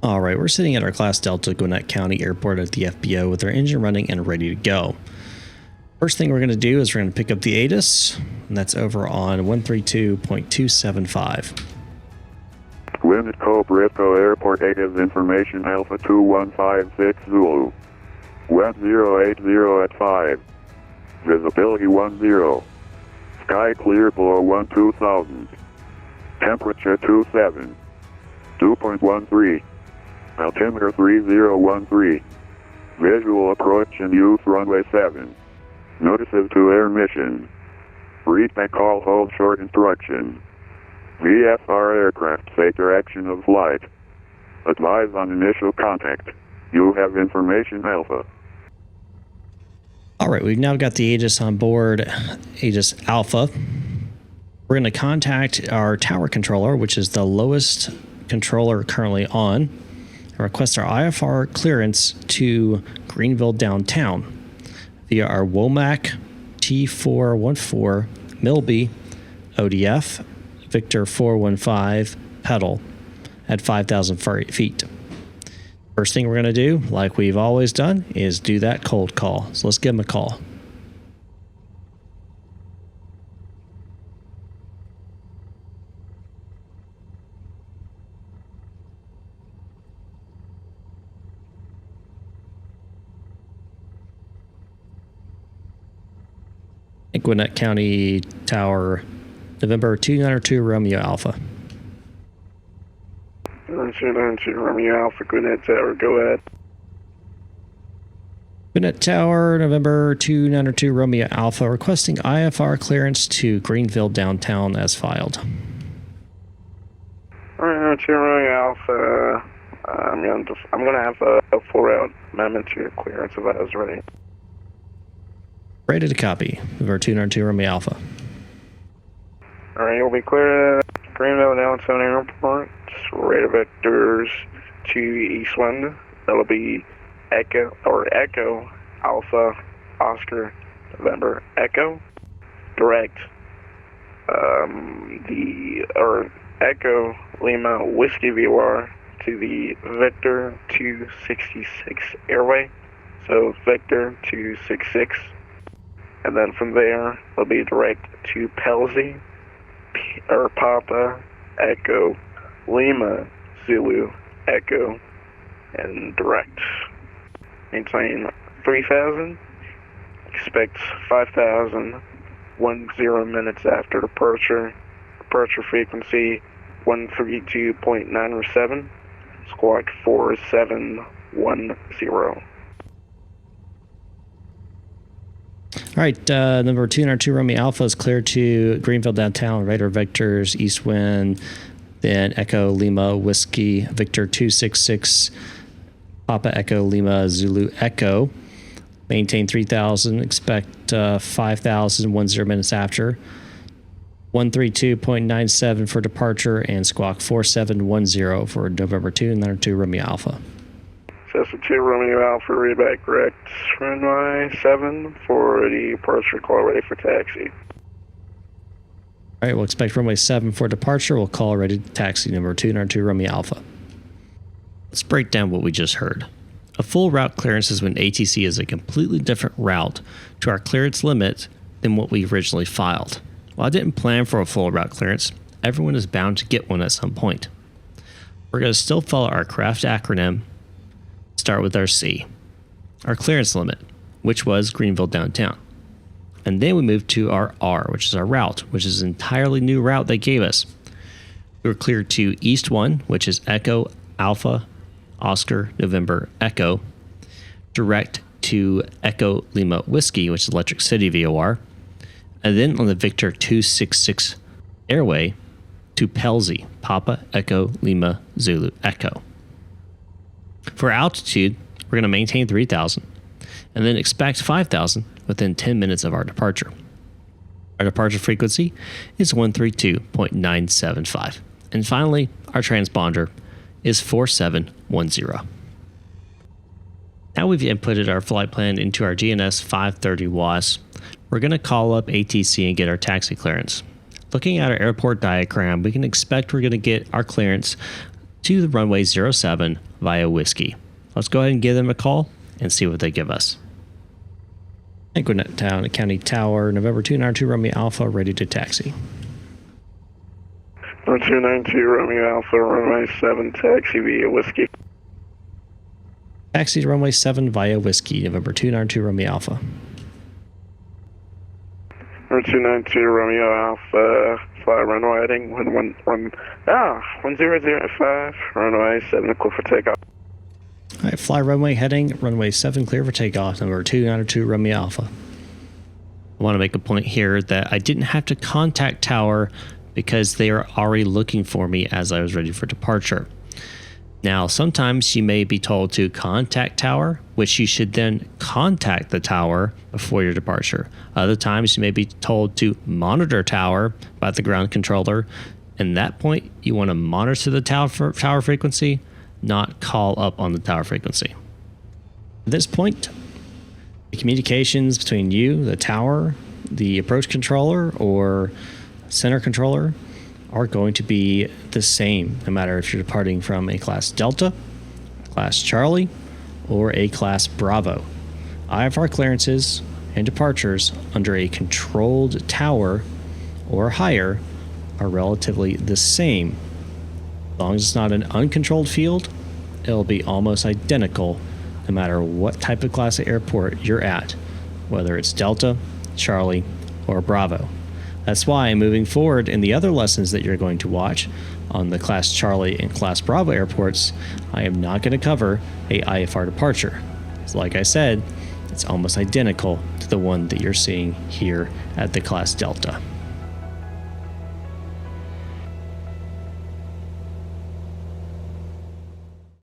All right, we're sitting at our Class Delta Gwinnett County Airport at the FBO with our engine running and ready to go. First thing we're going to do is we're going to pick up the ATIS, and that's over on 132.275. Gwinnett Cobrisco Airport ATIS information Alpha 2156 Zulu. Wind 080 at 5. Visibility 10. Sky clear below 12,000. Temperature 27. 2.13. Altimeter 3013. Visual approach and use runway 7. Notices to air mission. Read and call hold short instruction. VFR aircraft say direction of flight. Advise on initial contact. You have information Alpha. All right, we've now got the ATIS on board, ATIS Alpha. We're going to contact our tower controller, which is the lowest controller currently on, and request our IFR clearance to Greenville downtown via our WOMAC T414 Milby ODF Victor 415 pedal at 5,000 feet. First thing we're going to do, like we've always done, is do that cold call. So let's give them a call. Gwinnett County Tower, November 292 Romeo Alpha. 292 Romeo Alpha, Gwinnett Tower, go ahead. Gwinnett Tower, November 292 Romeo Alpha, requesting IFR clearance to Greenville downtown as filed. Alright, 2 Romeo Alpha, I'm gonna have a 4-out amendment to your clearance if that is ready. Ready to copy. November 292 Romeo Alpha. Alright, you'll be clear at Greenville Downtown Airport. Rate of vectors to eastwind. That'll be Echo Alpha Oscar November Echo. Direct Echo Lima Whiskey VOR to the Victor 266 airway. So Victor 266. And then from there, it'll be direct to Pelzi, Papa, Echo, Lima, Zulu, Echo, and direct. Maintain 3,000. Expect 5,000, 10 minutes after departure. Departure frequency 132.907. Squawk 4710. All right, number 202 Romeo Alpha is cleared to Greenville downtown, radar vectors, east wind, then Echo Lima Whiskey Victor 266, Papa Echo Lima Zulu Echo. Maintain 3,000, expect 5,000, 10 minutes after. 132.97 for departure, and squawk 4710 for November 292 Romeo Alpha. Cessna 2 Romeo Alpha, read back correct. Runway 7 for the departure call ready for taxi. All right, we'll expect runway 7 for departure. We'll call ready to taxi number 202 Romeo Alpha. Let's break down what we just heard. A full route clearance is when ATC is a completely different route to our clearance limit than what we originally filed. While I didn't plan for a full route clearance, everyone is bound to get one at some point. We're going to still follow our craft acronym. Start with our C, our clearance limit, which was Greenville downtown. And then we moved to our R, which is our route, which is an entirely new route they gave us. We were cleared to East 1, which is Echo Alpha Oscar November Echo, direct to Echo Lima Whiskey, which is Electric City VOR, and then on the Victor 266 airway to Pelzi, Papa Echo Lima Zulu Echo. For altitude, we're going to maintain 3,000 and then expect 5,000 within 10 minutes of our departure. Our departure frequency is 132.975. And finally, our transponder is 4710. Now we've inputted our flight plan into our GNS 530 WAS. We're going to call up ATC and get our taxi clearance. Looking at our airport diagram, we can expect we're going to get our clearance to the runway 07 via Whiskey. Let's go ahead and give them a call and see what they give us. Gwinnett Town County Tower, November 292 Romeo Alpha, ready to taxi. Number 292 Romeo Alpha, runway 7, taxi via Whiskey. Taxi to runway 7 via Whiskey, November 292 Romeo Alpha. Number 292 Romeo Alpha, fly runway heading 1005, runway 7, clear for takeoff. All right, fly runway heading, runway 7, clear for takeoff, number 292 Romeo Alpha. I want to make a point here that I didn't have to contact Tower because they are already looking for me as I was ready for departure. Now, sometimes you may be told to contact Tower, which you should then contact the Tower before your departure. Other times you may be told to monitor Tower by the ground controller. And at that point, you want to monitor the tower frequency, not call up on the tower frequency. At this point, the communications between you, the tower, the approach controller, or center controller are going to be the same, no matter if you're departing from a class Delta, class Charlie, or a class Bravo. IFR clearances and departures under a controlled tower or higher are relatively the same. As long as it's not an uncontrolled field, it'll be almost identical no matter what type of class of airport you're at, whether it's Delta, Charlie, or Bravo. That's why moving forward in the other lessons that you're going to watch on the Class Charlie and Class Bravo airports, I am not going to cover a IFR departure. So like I said, it's almost identical to the one that you're seeing here at the Class Delta.